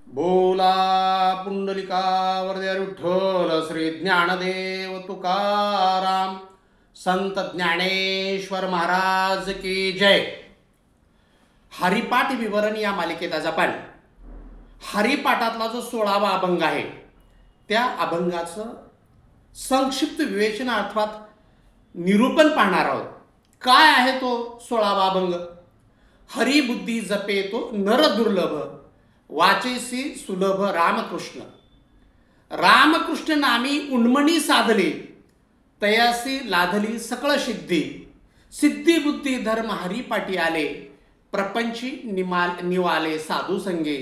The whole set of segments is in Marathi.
बोला पुंडलिका वरदे विठ्ठल श्री ज्ञानदेव तुकाराम संत ज्ञानेश्वर महाराज की जय. हरिपाठ विवरण या मालिकेत आज आपण हरिपाठातला जो 16वा अभंग आहे त्या अभंगाचं संक्षिप्त विवेचन अर्थात निरूपण पाहणार आहोत. काय आहे तो 16वा अभंग? हरिबुद्धी जपे तो नर दुर्लभ, वाचेसी सुलभ रामकृष्ण. रामकृष्ण नामी उन्मणी साधली, तयासी लाधली सकळ सिद्धी. सिद्धी बुद्धी धर्म हरिपाठी आले, प्रपंची निवाले साधू संगे.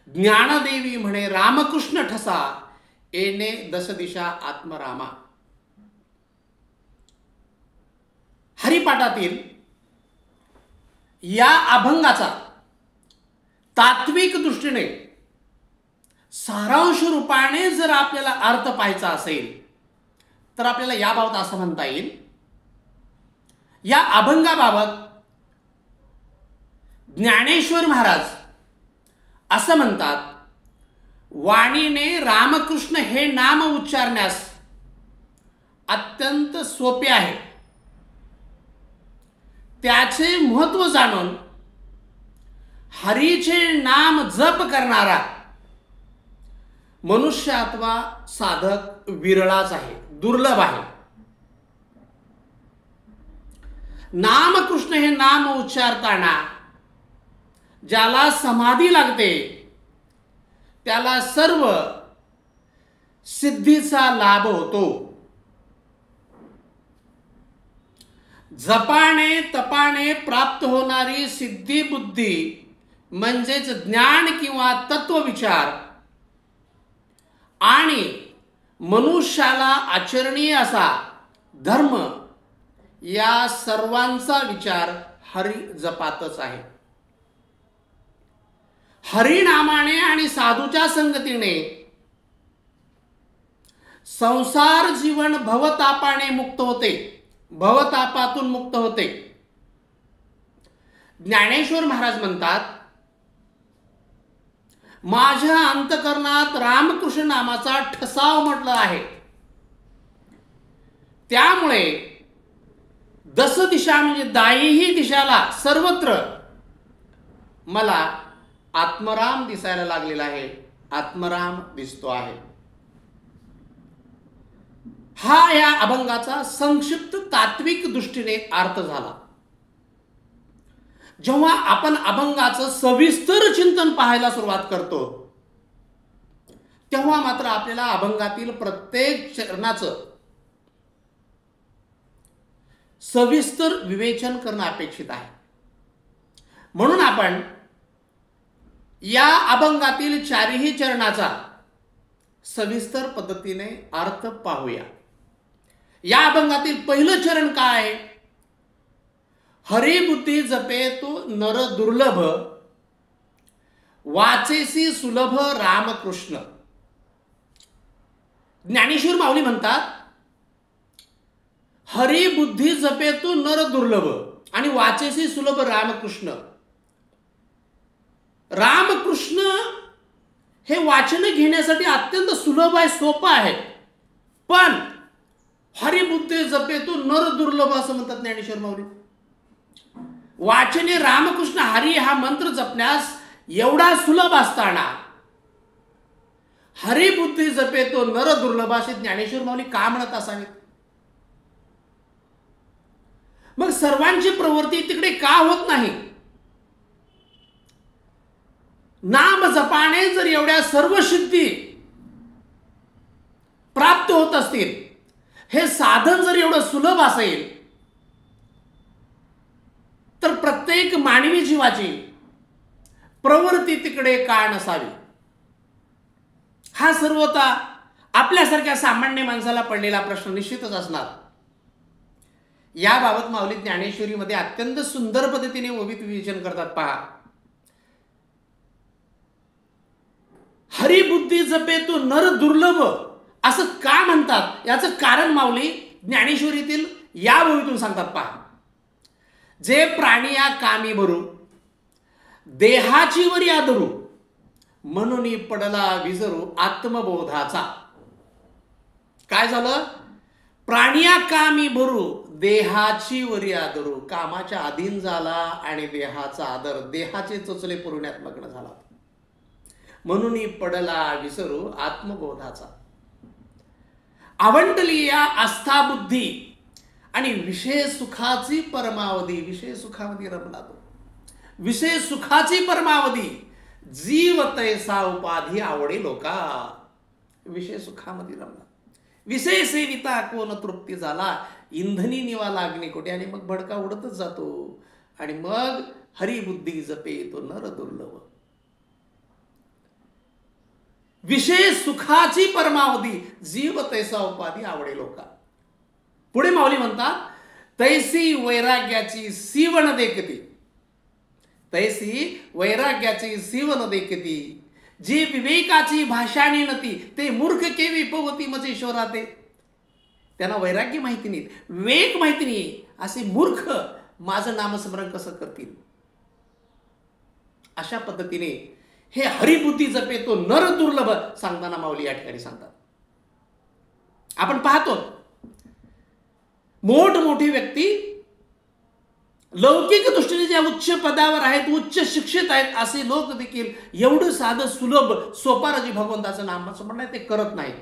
ज्ञानदेवी म्हणे रामकृष्ण ठसा, येणे दश दिशा आत्मरामा. हरिपाठातील या अभंगाचा तात्विक दृष्टीने सारांश रूपाने जर आपल्याला अर्थ पाहायचा असेल तर आपल्याला याबाबत असं म्हणता येईल, या अभंगाबाबत ज्ञानेश्वर महाराज असं म्हणतात, वाणीने रामकृष्ण हे नाम उच्चारण्यास अत्यंत सोपे आहे. त्याचे महत्त्व जाणून हरीचे नाम जप करणारा मनुष्य अथवा साधक विरळाच आहे, दुर्लभ आहे. नामकृष्ण हे नाम उच्चारताना ज्याला समाधी लागते त्याला सर्व सिद्धीचा लाभ होतो. जपाने तपाने प्राप्त होणारी सिद्धी बुद्धी म्हणजेच ज्ञान किंवा तत्वविचार आणि मनुष्याला आचरणीय असा धर्म या सर्वांचा विचार हरी जपातच आहे. हरिनामाने आणि साधूच्या संगतीने संसार जीवन भवतापाने मुक्त होते, भवतापातून मुक्त होते. ज्ञानेश्वर महाराज म्हणतात, माझ्या अंतकरणात रामकृष्ण नामाचा ठसाव म्हटलं आहे. त्यामुळे दस दिशा म्हणजे दाहीही दिशाला सर्वत्र मला आत्मराम दिसायला लागलेला आहे, आत्मराम दिसतो आहे. हा या अभंगाचा संक्षिप्त तात्विक दृष्टीने अर्थ झाला. जेव्हा आपण अभंगाचं सविस्तर चिंतन पाहायला सुरुवात करतो तेव्हा मात्र आपल्याला अभंगातील प्रत्येक चरणाचं सविस्तर विवेचन करणं अपेक्षित आहे. म्हणून आपण या अभंगातील चारही चरणाचा सविस्तर पद्धतीने अर्थ पाहूया. या अभंगातील पहिलं चरण काय आहे? हरिबुद्धी जपे तो नर दुर्लभ, वाचेसी सुलभ रामकृष्ण. ज्ञानेश्वर माऊली म्हणतात, हरिबुद्धी जपे तो नर दुर्लभ आणि वाचेसी सुलभ रामकृष्ण. रामकृष्ण हे वाचन घेण्यासाठी अत्यंत सुलभ आहे, सोपं आहे. पण हरिबुद्धी जपे तो नर दुर्लभ असं म्हणतात ज्ञानेश्वर माऊली. वाचने रामकृष्ण हरी हा मंत्र जपण्यास एवढा सुलभ असताना हरिबुद्धी जपे तो नर दुर्लभ असे ज्ञानेश्वर माऊली का म्हणत असावेत? मग सर्वांची प्रवृत्ती तिकडे का होत नाही? नाम जपाने जर एवढ्या सर्व सिद्धी प्राप्त होत असतील, हे साधन जर एवढं सुलभ असेल, तर प्रत्येक मानवी जीवाची प्रवृत्ती तिकडे का नसावी? हा सर्वता आपल्यासारख्या सामान्य माणसाला पडलेला प्रश्न निश्चितच असणार. याबाबत माऊली ज्ञानेश्वरीमध्ये अत्यंत सुंदर पद्धतीने ओवीत विवेचन करतात. पहा, हरिबुद्धी जपे तो नर दुर्लभ असं का म्हणतात याचं कारण माऊली ज्ञानेश्वरीतील या ओवीतून सांगतात. पहा, जे प्राणी या कामी भरू, देहाची वरी आदरू, म्हणून पडला विसरू आत्मबोधाचा. काय झालं? प्राणिया कामी भरू देहाची वरी आदरू. कामाच्या अधीन झाला आणि देहाचा आदर, देहाचे चोचले पुरवण्यात मग्न झाला. म्हणून पडला विसरू आत्मबोधाचा. आवंटली या आस्था बुद्धी आणि विषय सुखाची परमावधी. विषय सुखामध्ये रमला तो. विषय सुखाची परमावधी. जीव तैसा उपाधी आवडे लोका. विषय सुखामध्ये रमला. विषय सेविता कोण तृप्ती झाला. इंधनी निवाला अग्निकोटे. आणि मग भडका उडतच जातो. आणि मग हरिबुद्धी जपे तो नर दुर्लभ. विषय सुखाची परमावधी. जीव तैसा उपाधी आवडे लोका. पुढे माऊली म्हणतात तैसी वैराग्याची सीवण देखती. तैसी वैराग्याची सीवन देखती. जी विवेकाची भाषाणी नती. ते मूर्ख केवी पवती मजे शोराते. त्यांना वैराग्य माहिती नाही, विवेक माहिती नाही, असे मूर्ख माझं नामस्मरण कसं करतील. अशा पद्धतीने हे हरिबुद्धी जपे तो नर दुर्लभ सांगताना माऊली या ठिकाणी सांगतात. आपण पाहतो मोठमोठी व्यक्ती लौकिक दृष्टीने ज्या उच्च पदावर आहेत, उच्च शिक्षित आहेत, असे लोक देखील एवढं साधं सुलभ सोपार जे भगवंताचं नामस्मरण आहे ते करत नाहीत.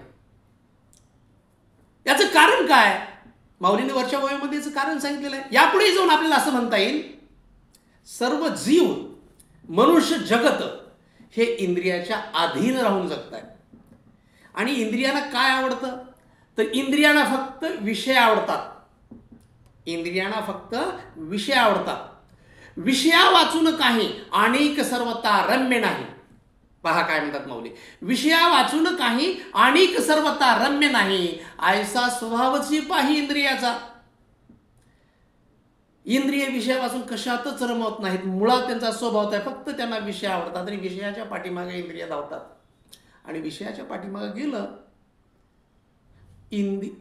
याचं कारण काय? माऊलीने वरच्या वयामध्ये याचं कारण सांगितलेलं आहे. यापुढे जाऊन आपल्याला असं म्हणता येईल सर्व जीव मनुष्य जगत हे इंद्रियाच्या अधीन राहून जगत आहे. आणि इंद्रियांना काय आवडतं? तर इंद्रियांना फक्त विषय आवडतात. इंद्रियांना फक्त विषय आवडतात. विषया वाचून काही अनेक सर्वता रम्य नाही. पहा काय म्हणतात माऊली. विषया वाचून काही अनेक सर्वता रम्य नाही. ऐसा स्वभावची पाही इंद्रियाचा. इंद्रिय विषयापासून कशातच रमवत नाहीत. मुळात त्यांचा स्वभाव आहे फक्त त्यांना विषय आवडतात आणि विषयाच्या पाठीमागे इंद्रिय धावतात. आणि विषयाच्या पाठीमागे गेलं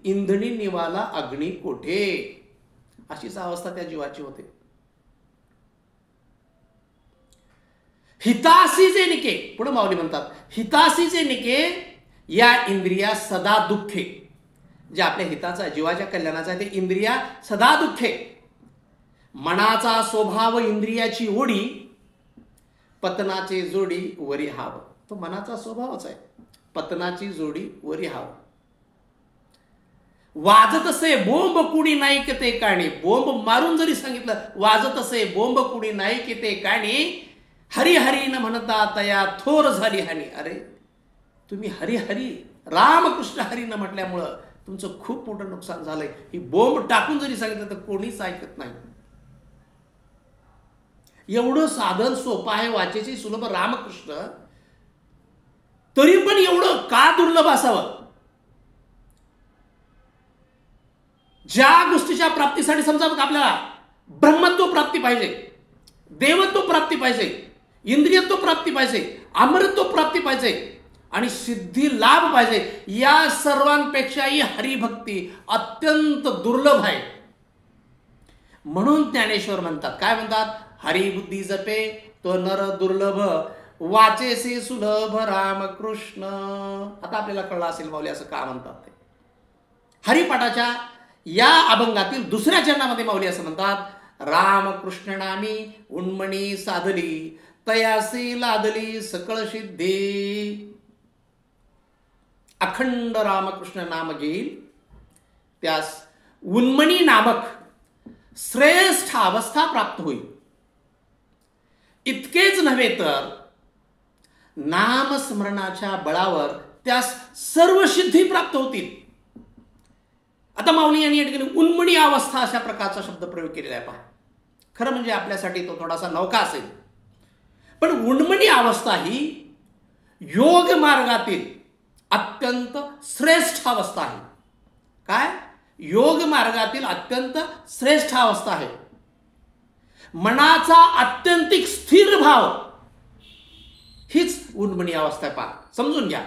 इंधनी निवाला अग्नी कोठे, अशीच अवस्था त्या जीवाची होते. हितासीचे निके. पुढे माऊली म्हणतात हितासीचे निके या इंद्रिया सदा दुःखे. जे आपल्या हिताचा जीवाच्या कल्याणाचा आहे ते इंद्रिया सदा दुःखे. मनाचा स्वभाव इंद्रियाची ओढी, पतनाची जोडी वरी हाव. तो मनाचा स्वभावच आहे. पतनाची जोडी वरी हाव. वाजत असे बोंब कुणी नाही की ते काणी. बोंब मारून जरी सांगितलं वाजत असे बोंब कुणी नाही की ते काणी. हरी हरी न म्हणता तया थोर झाली हानी. अरे तुम्ही हरी हरी रामकृष्ण हरी न म्हटल्यामुळं तुमचं खूप मोठं नुकसान झालंय. ही बोंब टाकून जरी सांगितलं तर कोणीच ऐकत नाही. एवढं साधन सोपं आहे वाचेची सुलभ रामकृष्ण, तरी पण एवढं का दुर्लभ असावं? ज्या गोष्टीच्या प्राप्तीसाठी समजा आपल्याला ब्रह्मत्व प्राप्ती पाहिजे, देवत्व प्राप्ती पाहिजे, इंद्रियत्व प्राप्ती पाहिजे, अमरत्व प्राप्ती पाहिजे आणि सिद्धी लाभ पाहिजे, या सर्वांपेक्षाही हरिभक्ती अत्यंत दुर्लभ आहे. म्हणून ज्ञानेश्वर म्हणतात, काय म्हणतात? हरिबुद्धी जपे तो नर दुर्लभ, वाचेसे सुलभ रामकृष्ण. आता आपल्याला कळलं असेल माऊली असं का म्हणतात ते. हरिपाठाच्या या अभंगातील दुसऱ्या चरणामध्ये माऊली असं म्हणतात, रामकृष्ण नामी उन्मणी साधली, तयासी लादली सकळ सिद्धी. अखंड रामकृष्ण नाम घेईल त्यास उन्मणी नामक श्रेष्ठ अवस्था प्राप्त होईल. इतकेच नव्हे तर नामस्मरणाच्या बळावर त्यास सर्व सिद्धी प्राप्त होतील. आता माऊली यांनी या ठिकाणी उन्मणी अवस्था अशा प्रकारचा शब्द प्रयोग केलेला आहे. पहा, खरं म्हणजे आपल्यासाठी तो थोडासा नौका असेल, पण उन्मणी अवस्था ही योग मार्गातील अत्यंत श्रेष्ठ अवस्था आहे. काय? योग मार्गातील अत्यंत श्रेष्ठ अवस्था आहे. मनाचा आत्यंतिक स्थिर भाव हीच उन्मणी अवस्था आहे. पहा, समजून घ्या.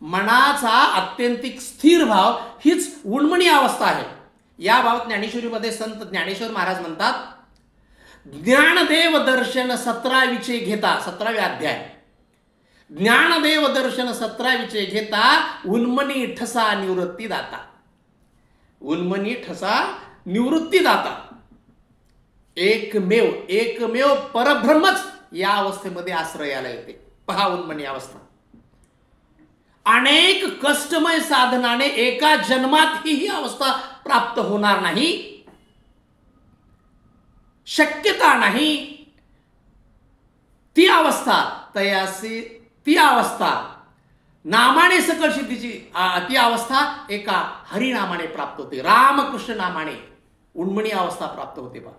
मनाचा आत्यंतिक स्थिर भाव हीच उन्मणी अवस्था आहे. याबाबत ज्ञानेश्वरीमध्ये संत ज्ञानेश्वर महाराज म्हणतात, ज्ञानदेव दर्शन 17 विचे घेता, 17वे अध्याय, ज्ञानदेव दर्शन 17 घेता उन्मनी ठसा निवृत्ती दाता. उन्मनी ठसा निवृत्ती दाता. एकमेव परब्रह्मच या अवस्थेमध्ये आश्रयाला येते. पहा उन्मनी अवस्था. अनेक कष्टमय साधनाने एका जन्मात ही अवस्था प्राप्त होणार नाही, शक्यता नाही. ती अवस्था नामाने सकळ सिद्धीची ती अवस्था एका हरिनामाने प्राप्त होते. रामकृष्ण नामाने उन्मनी अवस्था प्राप्त होते बा.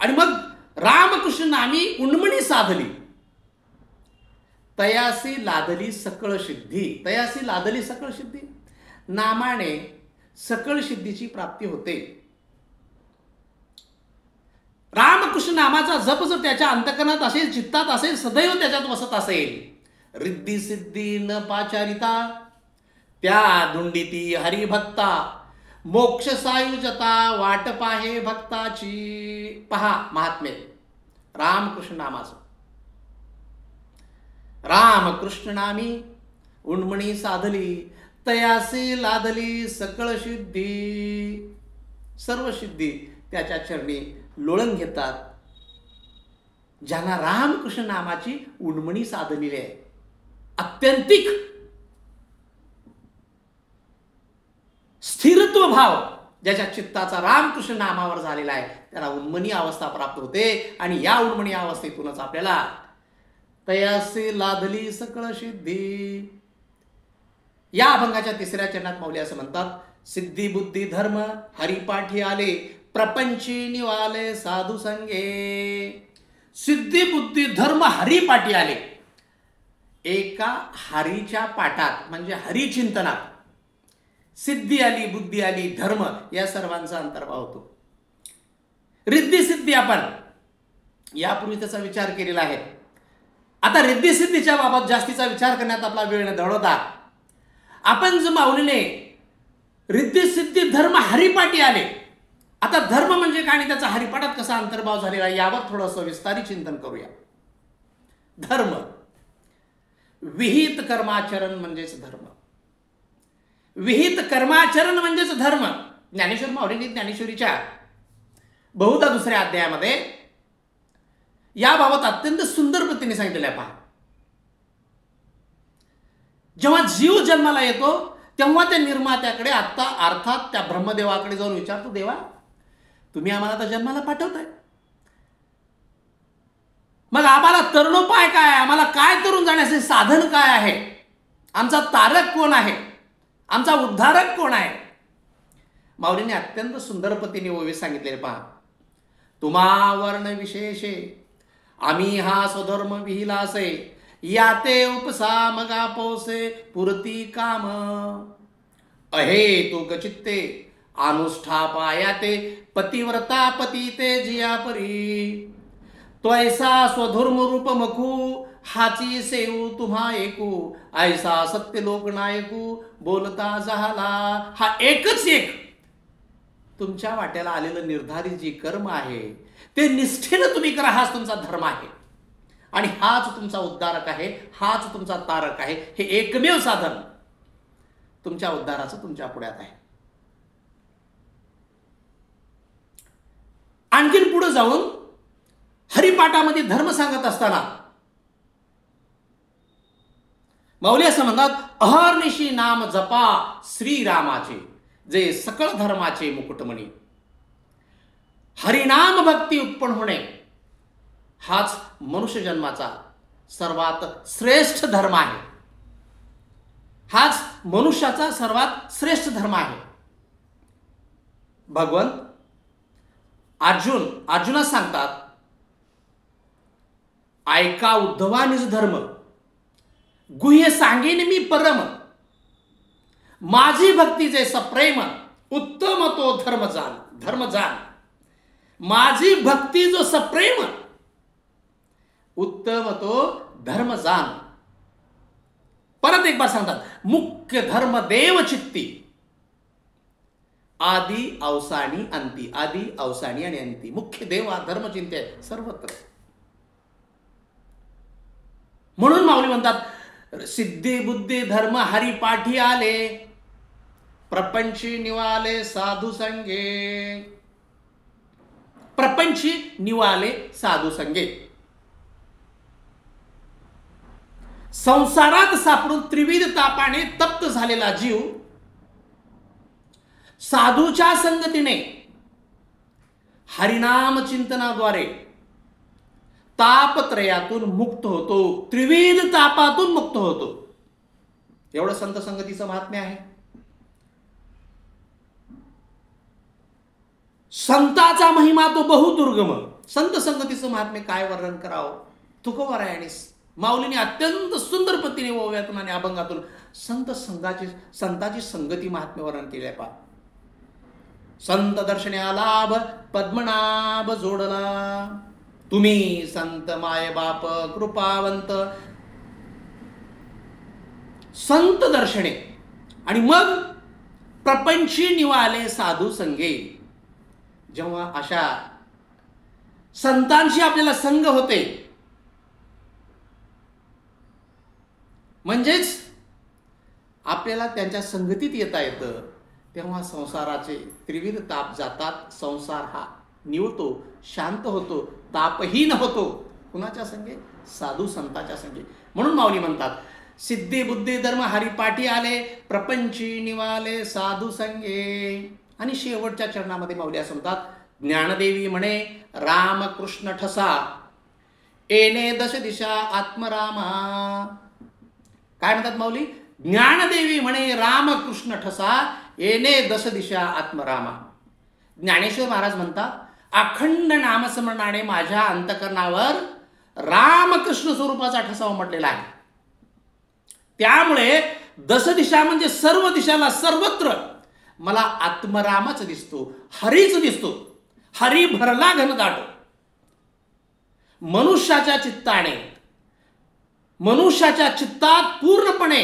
आणि मग रामकृष्ण नामी उन्मनी साधली, तयासी लादली सकळ सिद्धी. तयासी लादली सकळ सिद्धी. नामाने सकळ सिद्धीची प्राप्ती होते. रामकृष्ण नामाचा जप जर त्याच्या अंतकरणात असेल, चित्तात असेल, सदैव त्याच्यात वसत असेल, रिद्धी सिद्धी न पाचारिता त्या धुंडीती हरिभक्ता, मोक्ष सायुजता वाट पाहे भक्ताची. पहा महात्मे रामकृष्ण नामाचं. रामकृष्ण नामी उन्मणी साधली, तयासी लादली सकळ सिद्धी. सर्व सिद्धी त्याच्या चरणी लोळण घेतात ज्यांना रामकृष्ण नामाची उन्मणी साधलेली आहे. अत्यंतिक स्थिरत्व भाव ज्याच्या चित्ताचा रामकृष्ण नामावर झालेला आहे त्याला उन्मनी अवस्था प्राप्त होते. आणि या उन्मनी अवस्थेतूनच आपल्याला तयासी लादली सकळ सिद्धी. या अभंगाच्या 3ऱ्या चरणात माऊली असं म्हणतात, सिद्धी बुद्धी धर्म हरिपाठी आले, प्रपंची निवाले साधू संगे. सिद्धी बुद्धी धर्म हरिपाठी आले. एका हरीच्या पाठात म्हणजे हरिचिंतनात सिद्धी आली, बुद्धी आली, धर्म या सर्वांचा अंतर्भाव होतो. रिद्धी सिद्धी आपण यापूर्वी त्याचा विचार केलेला आहे. आता रिद्धी सिद्धीच्या बाबत जास्तीचा विचार करण्यात आपला वेळ न दळवता आपण जर माऊलीने रिद्धी सिद्धी धर्म हरिपाठी आले, आता धर्म म्हणजे काय आणि त्याचा हरिपाठात कसा अंतर्भाव झालेला यावर थोडंसं विस्तारित चिंतन करूया. धर्म, विहित कर्माचरण म्हणजेच धर्म. विहित कर्माचरण म्हणजेच धर्म. ज्ञानेश्वर माऊलींनी ज्ञानेश्वरीच्या बहुधा 2ऱ्या अध्यायामध्ये याबाबत अत्यंत सुंदर पद्धतीने सांगितलेलं आहे. पहा, जेव्हा जीव जन्माला येतो तेव्हा त्या निर्मात्याकडे अर्थात त्या ब्रह्मदेवाकडे जाऊन विचारतो, देवा तुम्ही आम्हाला तर जन्माला पाठवताय, मग आम्हाला तरुणोपाय काय, आम्हाला काय तरुण जाण्याचे साधन काय आहे, आमचा तारक कोण आहे, आमचा उद्धारक कोण आहे. माऊलीने अत्यंत सुंदर पद्धतीने ओवी सांगितले. पहा, तुम्हा वर्ण विशेषे आम्ही हा स्वधर्म विहिलासे, याते उपसा मगा पोसे पुरती काम, अहे तू गचित्ते अनुष्ठा पायाते, पतिव्रता पती ते जिया परी, तो ऐसा स्वधर्म रूप मखू, हाची सेऊ तुम्हा एकू, ऐसा सत्य लोकनायकू बोलता झाला. हा एकच एक तुमच्या वाट्याला आलेलं निर्धारित जी कर्म आहे ते निष्ठेनं तुम्ही करा, हाच तुमचा धर्म आहे आणि हाच तुमचा उद्धारक आहे, हाच तुमचा तारक आहे. हे एकमेव साधन तुमच्या उद्धाराचं तुमच्या पुढ्यात आहे. आणखीन पुढे जाऊन हरिपाठामध्ये धर्म सांगत असताना माऊली असं म्हणतात, अहर्निशी नाम जपा श्रीरामाचे, जे सकळ धर्माचे मुकुटमणी. हरिनाम भक्ती उत्पन्न होणे हाच मनुष्य जन्माचा सर्वात श्रेष्ठ धर्म आहे. हाच मनुष्याचा सर्वात श्रेष्ठ धर्म आहे. भगवंत अर्जुनास सांगतात, ऐका उद्धवा निज धर्म, गुह्य सांगेन मी परम, माझी भक्ती जे सप्रेम, उत्तम तो धर्म जाण. माझी भक्ती जो सप्रेम, उत्तम तो धर्म जाण. परत एक बार सांगतात, मुख्य धर्म देव चित्ती, आदि अवसानी अंती. आदि अवसानी आणि अंती. मुख्य देव हा धर्मचिंते आहे सर्वत्र. म्हणून माऊली म्हणतात सिद्धी बुद्धी धर्म हरिपाठी आले, प्रपंची निवाले साधू संगे. प्रपंची निवाले साधू संगे. संसारात सापडून त्रिविध तापाने तप्त झालेला जीव साधूच्या संगतीने हरिनाम चिंतनाद्वारे तापत्रयातून मुक्त होतो, त्रिविध तापातून मुक्त होतो. एवढं संत संगतीचं महात्म्य आहे. संताचा महिमा तो बहुदुर्गम. संत संगतीचं महात्म्य काय वर्णन करावं. तुकोबारायांनी माऊलीने अत्यंत सुंदर पद्धतीने ओव्यातून आणि अभंगातून संताची संगती महात्म्य वर्णन केले. पा संत दर्शन्या लाभ पद्मनाभ जोडला, तुम्ही संत माय बाप कृपावंत. संत दर्शने आणि मग प्रपंची निवाले साधू संगे. जेव्हा अशा संतांशी आपल्याला संग होते, म्हणजेच आपल्याला त्यांच्या संगतीत येता येतं, तेव्हा संसाराचे त्रिविध ताप जातात. संसार हा निवतो, शांत होतो, तापहीन होतो. कुणाच्या संगे? साधू संताच्या संगे. म्हणून माऊली म्हणतात सिद्धी बुद्धी धर्म हरिपाठी आले, प्रपंची निवाले साधू संगे. आणि शेवटच्या चरणामध्ये माऊली असं म्हणतात, ज्ञानदेवी म्हणे रामकृष्ण ठसा, येणे दश दिशा आत्मरामा. काय म्हणतात माऊली? ज्ञानदेवी म्हणे रामकृष्ण ठसा, येणे दश दिशा आत्मरामा. ज्ञानेश्वर महाराज म्हणतात, अखंड नामस्मरणाने माझ्या अंतकरणावर रामकृष्ण स्वरूपाचा ठसा उमटलेला आहे. त्यामुळे दश दिशा म्हणजे सर्व दिशाला, सर्वत्र मला आत्मरामच दिसतो, हरीच दिसतो. हरी भरला घनदाट. मनुष्याच्या चित्तात पूर्णपणे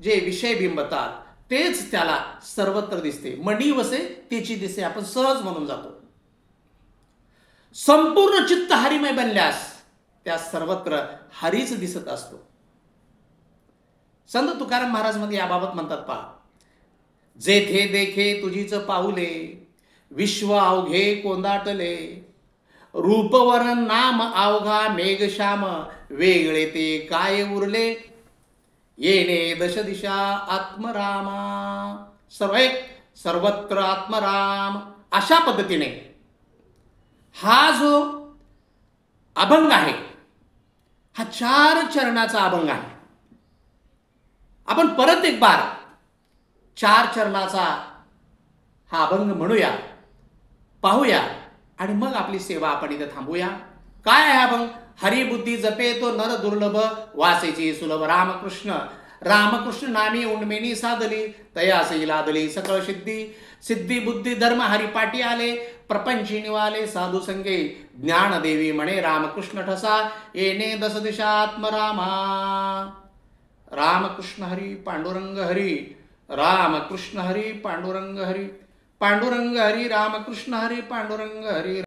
जे विषय बिंबतात तेच त्याला सर्वत्र दिसते. मणी वसे त्याची दिसे, आपण सहज म्हणून जातो. संपूर्ण चित्त हरिमय बनल्यास त्या सर्वत्र हरीच दिसत असतो. संत तुकाराम महाराज मध्ये याबाबत म्हणतात, पहा, जेथे देखे तुझीच पाऊले, विश्व अवघे कोंदाटले, रूपवरण नाम अवघा मेघश्याम, वेगळे ते काय उरले, येणे दश दिशा आत्मरामा. सर्वत्र आत्मराम. अशा पद्धतीने हा जो अभंग आहे हा 4 चरणाचा अभंग आहे. आपण परत एक बार 4 चरणाचा हा अभंग म्हणूया, पाहूया आणि मग आपली सेवा आपण इथे थांबूया. काय आहे अभंग? हरिबुद्धी जपे तो नर दुर्लभ, वासेची सुलभ रामकृष्ण. रामकृष्ण नामी उन्मेनी साधली, तयासी लादली सकळ सिद्धी. सिद्धी बुद्धी धर्म हरिपाठी आले, प्रपंची निवाले साधू संगे. ज्ञानदेवी म्हणे रामकृष्ण ठसा, येणे दश दिशा आत्मरामा. रामकृष्ण हरी पांडुरंग हरी, रामकृष्ण हरी पांडुरंग हरी, पांडुरंग हरी रामकृष्ण हरी पांडुरंग हरी.